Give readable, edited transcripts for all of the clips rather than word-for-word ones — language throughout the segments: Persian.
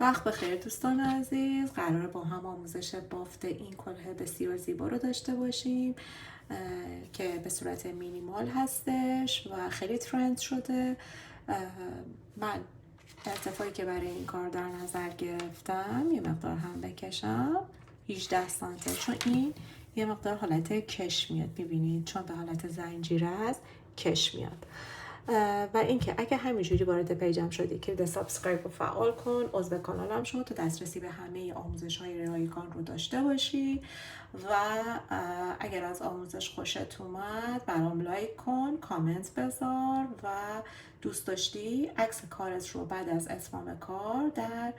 وقت بخیر دوستان عزیز، قرار با هم آموزش بافت این کلاه بسیار زیبا رو داشته باشیم که به صورت مینیمال هستش و خیلی ترند شده. من ارتفاعی که برای این کار در نظر گرفتم یه مقدار هم بکشم 18 سانته، چون این یه مقدار حالت کش میاد، میبینید چون به حالت زنجیره است کش میاد. و اینکه اگه همینجوری وارد پیجم شدی کلید سابسکرایب رو فعال کن، عضو کانالم شو تا دسترسی به همه آموزش‌های رایگان رو داشته باشی و اگر از آموزش خوشت اومد برام لایک کن، کامنت بذار و دوست داشتی عکس کارت رو بعد از اتمام کار در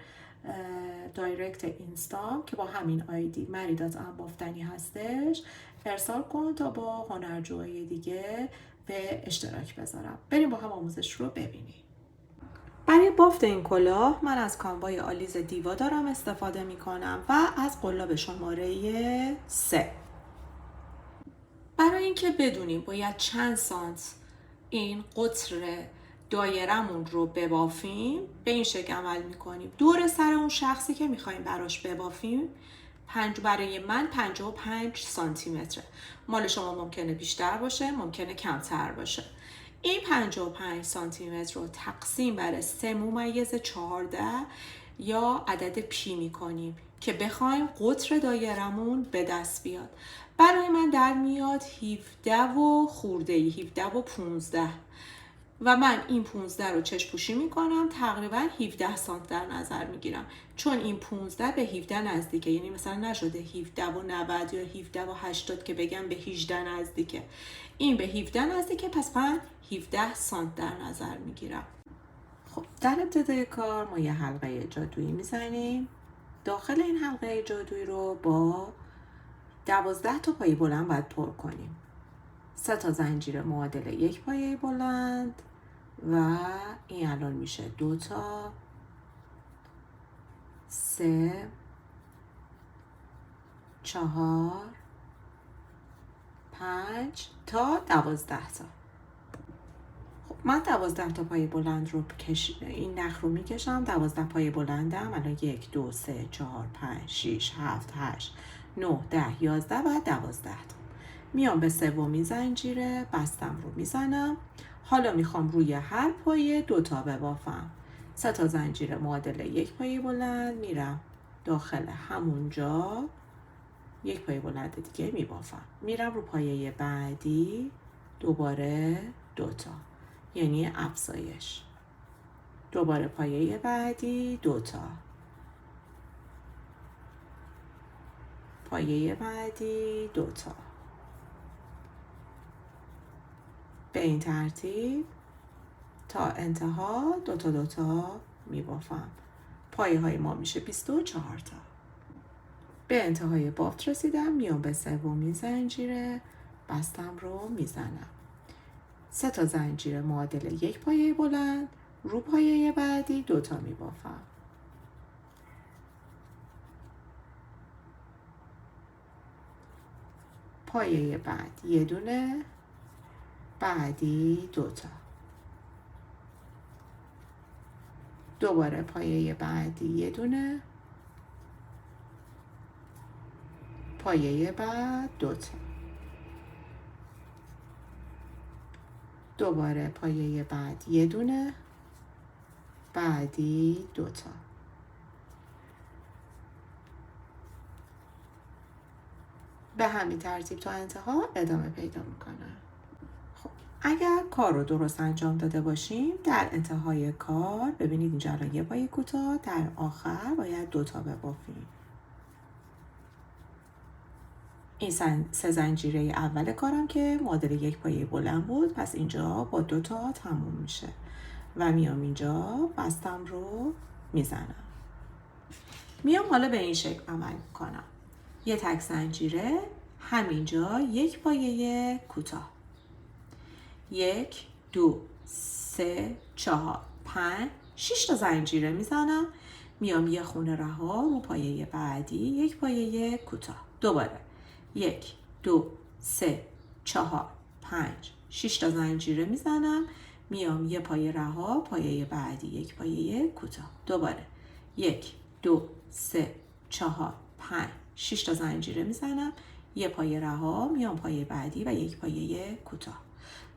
دایرکت اینستام که با همین آیدی مری.ام بافتنی هستش ارسال کن تا با هنرجوهای دیگه به اشتراک بذارم. بریم با هم آموزش رو ببینیم. برای بافت این کلاه من از کانوای آلیز دیوا دارم استفاده می کنم و از قلاب شماره 3. برای اینکه بدونیم باید چند سانت این قطر دایرمون رو ببافیم به این شکل عمل میکنیم. دور سر اون شخصی که میخوایم براش ببافیم برای من 55 سانتی متره. مال شما ممکنه بیشتر باشه، ممکنه کمتر باشه. این 55 سانتی متر رو تقسیم بر 3/14 یا عدد پی میکنیم که بخوایم قطر دایرمون به دست بیاد. برای من در میاد 17 و خورده ای، 17 و 15 و من این 15 رو چشم پوشی میکنم، تقریبا 17 سانت در نظر میگیرم چون این 15 به 17 نزدیکه، یعنی مثلا نشده 17 و 90 یا 17 و 80 که بگم به 18 نزدیکه، این به 17 نزدیکه، پس من 17 سانت در نظر میگیرم. خب در ابتدای کار ما یه حلقه جادویی میزنیم. داخل این حلقه جادویی رو با 12 تا پایه بلند باید پر کنیم. 3 تا زنجیر معادل 1 پایه بلند و این الان میشه 2 تا، 3، 4، 5 تا 12 تا. خب من 12 تا پایه بلند رو این نخ رو میکشم. 12 پایه بلندم الان 1 2 3 4 5 6 7 8 9 10 11 و 12 تا. میام به سومین زنجیره بستم رو میزنم. حالا میخوام روی هر پایه 2 تا ببافم. 3 تا زنجیر معادل 1 پایه بلند میرم داخل همونجا 1 پایه بلند دیگه میبافم. میرم رو پایه بعدی دوباره 2 تا، یعنی افزایش. دوباره پایه بعدی 2 تا، پایه بعدی 2 تا. به این ترتیب تا انتها 2 تا 2 تا میبافم. پایه های ما میشه 24 تا. به انتهای بافت رسیدم. میام به سومین زنجیره بستم رو میزنم. 3 تا زنجیر معادل 1 پایه بلند رو پایه بعدی 2 تا میبافم. پایه بعد یه دونه، بعدی 2 تا. دوباره پایه بعدی یه دونه، پایه بعد 2 تا. دوباره پایه بعد یه دونه، بعدی 2 تا. به همین ترتیب تا انتها ادامه پیدا میکنه. خب اگر کار رو درست انجام داده باشیم در انتهای کار ببینید اینجا الان یه پایه کوتاه، در آخر باید 2 تا ببافیم. این 3 زنجیره اول کارم که معادل 1 پایه بلند بود، پس اینجا با 2 تا تموم میشه و میام اینجا بستم رو میزنم. میام حالا به این شکل عمل کنم. یه تک زنجیره همینجا 1 پایه کوتاه، 1 2 3 4 5 6 تا زنجیره میزنم. میام یه خونه رها رو پایه بعدی 1 پایه کوتاه. دوباره 1 2 3 4 5 6 تا زنجیره میزنم. میام یه پایه رها پایه بعدی 1 پایه کوتاه. دوباره 1 2 3 4 5 6 تا زنجیره میزنم، یه پایه رها، میام پایه بعدی و یک پایه کوتاه.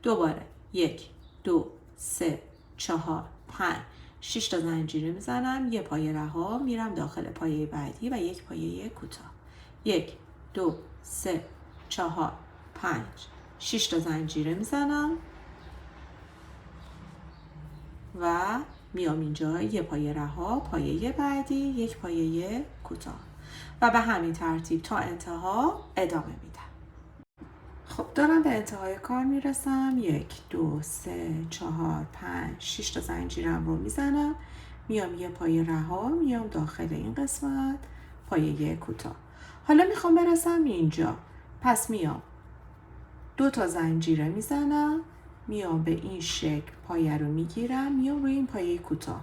دوباره 1 2 3 4 5 6 تا زنجیره میزنم، یه پایه رها، میرم داخل پایه بعدی و یک پایه کوتاه. 1 2 3 4 5 6 تا زنجیره میزنم و میام اینجا یه پایه رها، پایه بعدی، یک پایه کوتاه و به همین ترتیب تا انتها ادامه میدم. خب دارم به انتهای کار میرسم. 1 2 3 4 5 6 تا زنجیرم رو میزنم، میام یه پایه رها، میام داخل این قسمت پایه کوتاه. حالا میخوام برسم اینجا، پس میام 2 تا زنجیره میزنم، میام به این شکل پایه رو میگیرم، میام روی این پایه کوتاه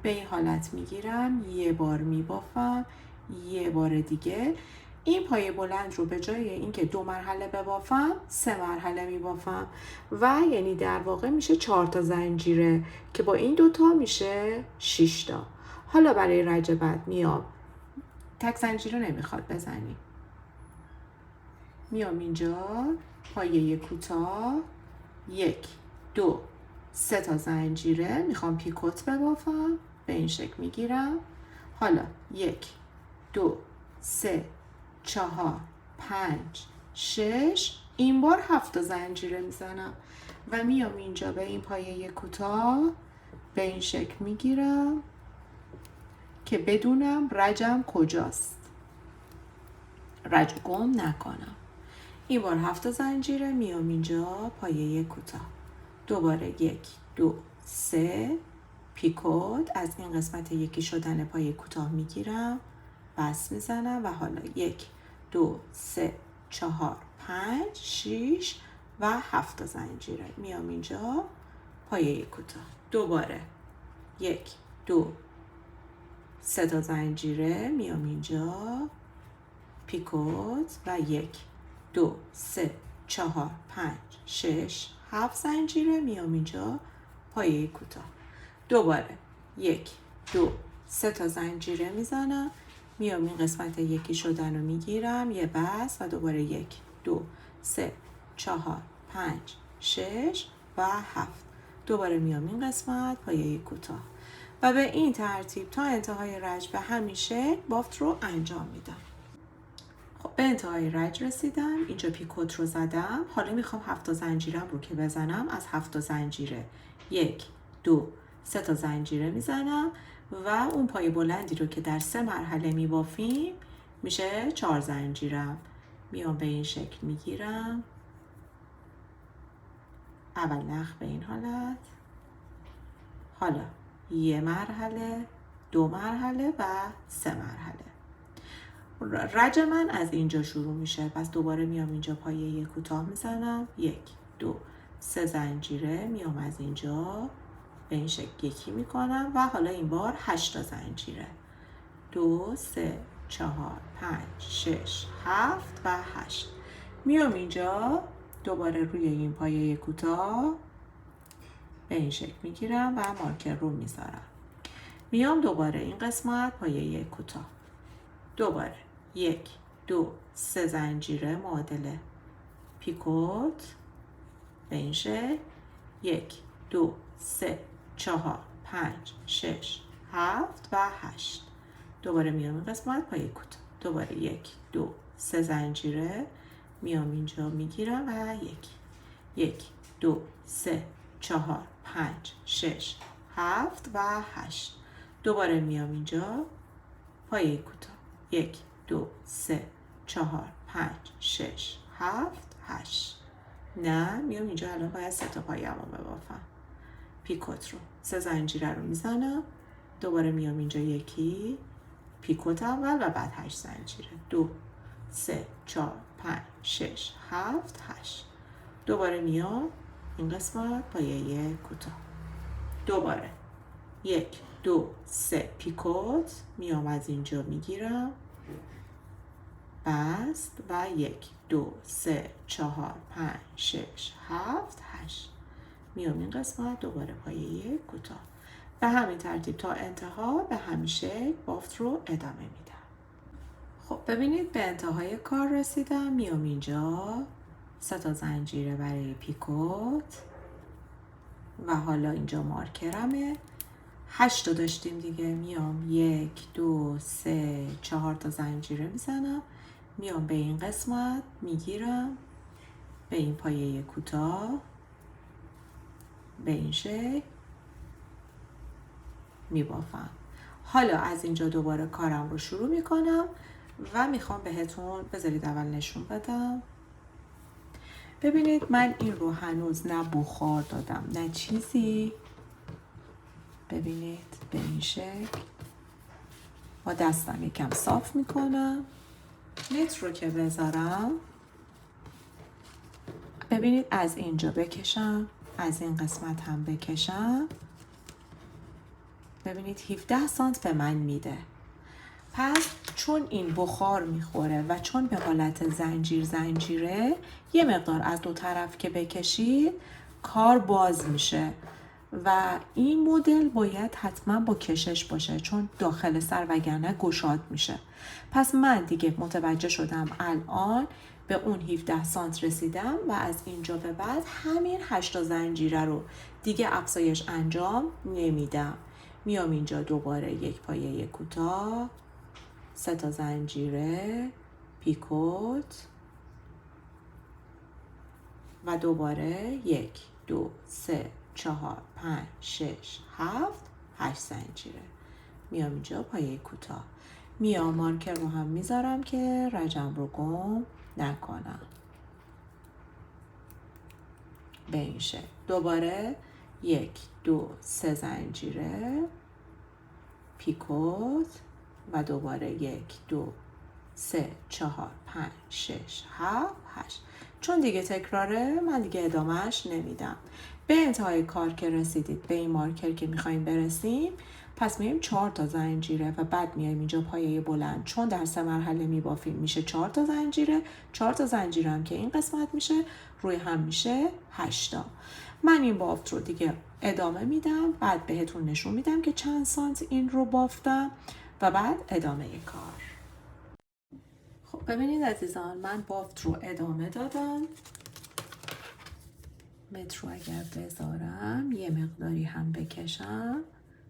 به این حالت میگیرم، یه بار میبافم، یه بار دیگه. این پایه بلند رو به جای اینکه 2 مرحله ببافم 3 مرحله میبافم و یعنی در واقع میشه 4 تا زنجیره که با این 2 تا میشه 6 تا. حالا برای رج بعد میام، تک زنجیره نمیخواد بزنیم، میام اینجا پایه کوتاه 1 2 3 تا زنجیره، میخوام پیکوت ببافم، به این شکل میگیرم. حالا 1 2 3 4 5 6 این بار 7 تا زنجیره میزنم و میام اینجا به این پایه کوتاه به این شکل میگیرم که بدونم رجم کجاست، رج گم نکنم. این بار 7 تا زنجیره، میام اینجا پایه کوتاه، دوباره 1 2 3 پیکوت، از این قسمت یکی شدن پایه کوتاه میگیرم، بس میزنم و حالا 1 2 3 4 5 6 و 7 تا زنجیره، میام اینجا پایه کوتاه، دوباره 1 2 3 تا زنجیره، میام اینجا پیکوت و 1 2 3 4 5 6 7 زنجیره، میام اینجا پایه کوتاه، دوباره 1 2 3 تا زنجیره میزنم، میام این قسمت یکی شدن رو میگیرم، یه بس و دوباره 1 2 3 4 5 6 و 7، دوباره میام این قسمت پایه کوتاه و به این ترتیب تا انتهای رج به همین شکل بافت رو انجام میدم. خب به انتهای رج رسیدم، اینجا پیکوت رو زدم، حالا میخوام 7 تا زنجیرم رو که بزنم، از 7 تا زنجیره 1 2 3 تا زنجیره میزنم و اون پای بلندی رو که در 3 مرحله میبافیم میشه 4 زنجیرم، میام به این شکل میگیرم، اول نخ به این حالت، حالا یه مرحله، 2 مرحله و 3 مرحله. رج من از اینجا شروع میشه، پس دوباره میام اینجا پایه کوتاه میزنم، 1 2 3 زنجیره، میام از اینجا به این شکل یکی میکنم و حالا این بار 8 تا زنجیره، 2 3 4 5 6 7 و 8، میام اینجا دوباره روی این پایه کوتاه به این شکل میگیرم و مارکر رو میذارم، میام دوباره این قسمت پایه کوتاه، دوباره 1 2 3 زنجیره معادله پیکوت به این شکل، 1 2 3 4 5 6 7 و 8، دوباره میام این قسمت پایه کوتاه، دوباره 1 2 3 زنجیره، میام اینجا میگیرم و 1 2 3 4 5 6 7 و 8، دوباره میام اینجا پایه کوتاه، 1 2 3 4 5 6 7 8، نه میام اینجا الان باید 3 تا پایه رو ببافم، پیکوت رو 3 زنجیره رو میزنم، دوباره میام اینجا یکی پیکوت اول و بعد 8 زنجیره، 2 3 4 5 6 7 8، دوباره میام این قسمت پایه کوتاه، دوباره 1 2 3 پیکوت، میام از اینجا میگیرم، بست و 1 2 3 4 5 6 7 8، میام این قسمت دوباره پایه کوتاه به همین ترتیب تا انتها به همین شکل بافت رو ادامه میدم. خب ببینید به انتهای کار رسیدم. میام اینجا 3 زنجیره برای پیکوت و حالا اینجا مارکرمه. 8 داشتیم دیگه. میام 1 2 3 4 زنجیره میزنم. میام به این قسمت میگیرم، به این پایه کوتاه به این شکل میبافم. حالا از اینجا دوباره کارم رو شروع میکنم و میخوام بهتون بذارید اول نشون بدم. ببینید من این رو هنوز نه بخار دادم نه چیزی. ببینید به این شکل با دستم یکم صاف میکنم. نت رو که بذارم ببینید از اینجا بکشم، از این قسمت هم بکشم. ببینید 17 سانت به من میده. پس چون این بخار میخوره و چون به حالت زنجیره یه مقدار از دو طرف که بکشید کار باز میشه و این مدل باید حتما با کشش باشه چون داخل سر وگرنه گشاد میشه. پس من دیگه متوجه شدم الان به اون 17 سانت رسیدم و از اینجا به بعد همین 8 زنجیره رو دیگه افزایش انجام نمیدم. میام اینجا دوباره یک پایه کوتاه، 3 زنجیره، پیکوت و دوباره 1 2 3 4 5 6 7 8 زنجیره. میام اینجا پایه کوتاه. میام مارکر رو هم میذارم که رجم رو گم نکنم. به این شکل دوباره 1 2 3 زنجیره، پیکوت و دوباره 1 2 3 4 5 6 7 8. چون دیگه تکراره من دیگه ادامهش نمیدم. به انتهای کار که رسیدید به این مارکر که میخوایم برسیم، پس میایم 4 زنجیره و بعد میایم اینجا پایه بلند. چون در 3 مرحله میبافیم میشه 4 زنجیره. 4 زنجیره هم که این قسمت میشه روی هم میشه 8. من این بافت رو دیگه ادامه میدم، بعد بهتون نشون میدم که چند سانت این رو بافتم و بعد ادامه کار. خب ببینید عزیزان من بافت رو ادامه دادم. متر رو اگر بذارم یه مقداری هم بکشم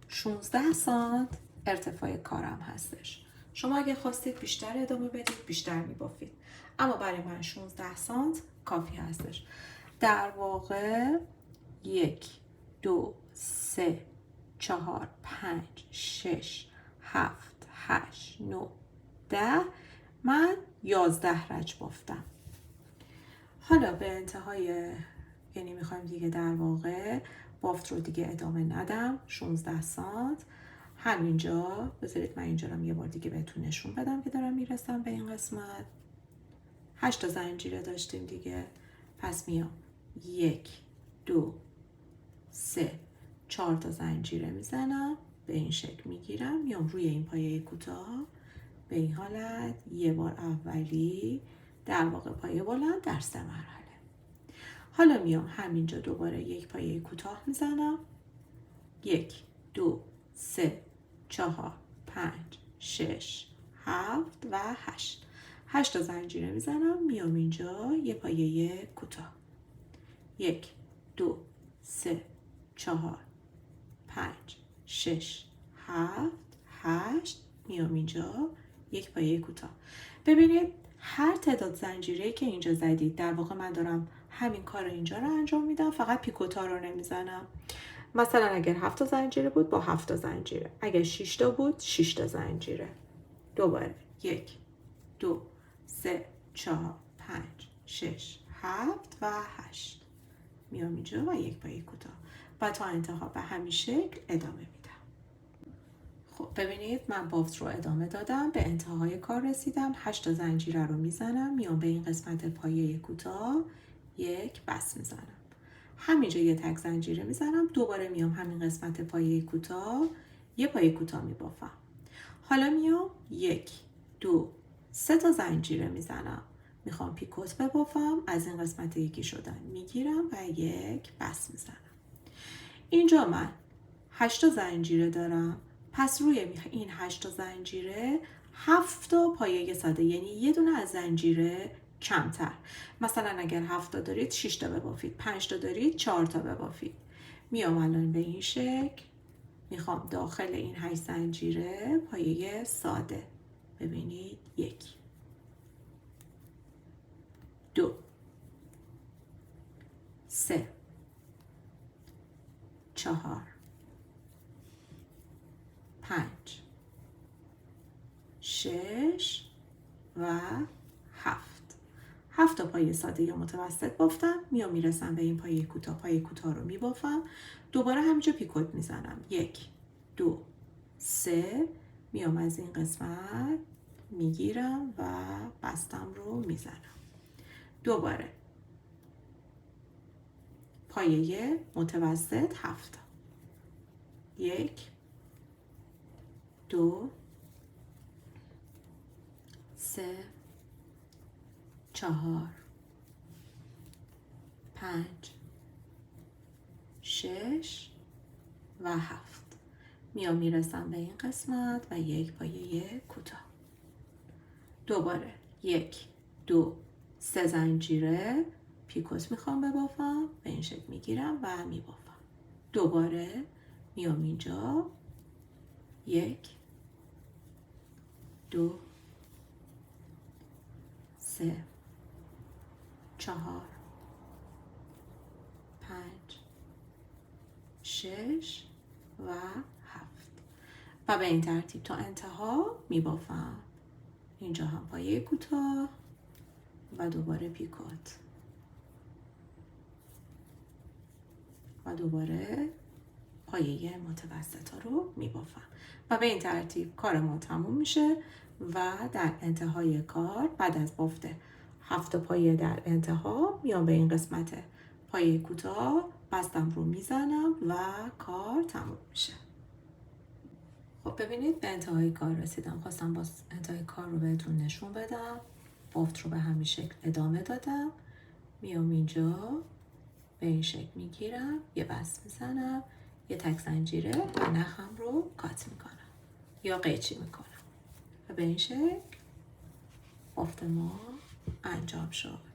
16 سانت ارتفاع کارم هستش. شما اگه خواستید بیشتر ادامه بدید بیشتر میبافید، اما برای من 16 سانت کافی هستش. در واقع 1 2 3 4 5 6 7 8 9 10 من 11 رج بافتم. حالا به انتهای یعنی میخوایم دیگه در واقع بافت رو دیگه ادامه ندم. 16 سانت همینجا بذارید من اینجا رو یه بار دیگه بهتون نشون بدم که دارم میرسم به این قسمت. 8 زنجیره داشتیم دیگه. پس میام 1 2 3 4 زنجیره میزنم، به این شکل میگیرم، میام روی این پایه کوتاه به این حالت یه بار اولی در واقع پایه بلند در 3 مرحله. حالا میام همینجا دوباره یک پایه کوتاه میزنم. 1 2 3 4 5 6 7 و 8. 8 زنجیره میزنم. میام اینجا یه پایه کوتاه. 1 2 3 4 5 6 7 8. میام اینجا یک پایه کوتاه. ببینید هر تعداد زنجیره که اینجا زدید در واقع من دارم همین کار اینجا رو انجام میدم، فقط پیکوتا رو نمیزنم. مثلا اگر 7 زنجیره بود با 7 زنجیره، اگر 6 تا بود 6 تا زنجیره. دوباره 1 2 3 4 5 6 7 و 8. میام اینجا و یک پایه کوتاه و تا انتها به همین شکل ادامه میدم. خب ببینید من بافت رو ادامه دادم، به انتهای کار رسیدم. 8 زنجیره رو میزنم، میام به این قسمت پایه کوتاه یک بس میزنم. همینجا یه تک زنجیره میزنم، دوباره میام همین قسمت پایه کوتاه یه پایه کوتاه میبافم. حالا میام 1 2 3 زنجیره میزنم، میخوام پیکوت ببافم. از این قسمت یکی شدن میگیرم و یک بس میزنم. اینجا من 8 تا زنجیره دارم. پس روی این 8 تا زنجیره 7 تا پایه ساده، یعنی یه دونه از زنجیره کمتر. مثلا اگر 7 تا دارید 6 تا ببافید، 5 تا دارید 4 تا ببافید. میام الان به این شکل میخوام داخل این 8 زنجیره پایه ساده. ببینید 1 2 3 4 5 6 و 7 تا پایه ساده یا متوسط بافتم. میام میرسم به این پایه کوتاه. پایه کوتاه رو میبافم، دوباره همینجا پیکوت میزنم. 1 2 3 میام از این قسمت میگیرم و بستم رو میزنم. دوباره پایه متوسط 7 تا. 1 2 3 4 5 6 و 7. میام میرسم به این قسمت و یک پایه کوتاه. دوباره 1 2 3 زنجیره پیکوت میخوام ببافم، به این شکل میگیرم و میبافم. دوباره میام اینجا 1 2 3 4 5 6 و 7 و به این ترتیب تا انتها میبافم. اینجا هم پایه کوتاه و دوباره پیکوت و دوباره پایه متوسطا رو میبافم و به این ترتیب کار ما تموم میشه و در انتهای کار بعد از بافت 7 پایه در انتها میام به این قسمت پایه کوتاه بستم رو میزنم و کار تموم میشه. خب ببینید به انتهای کار رسیدم. خواستم با انتهای کار رو بهتون نشون بدم. بافت رو به همین شکل ادامه دادم. میام اینجا به این شکل میگیرم، یه بست میزنم، یه تک زنجیره و نخم رو کات میکنم یا قیچی میکنم و به این شکل بافت ما انجام شد.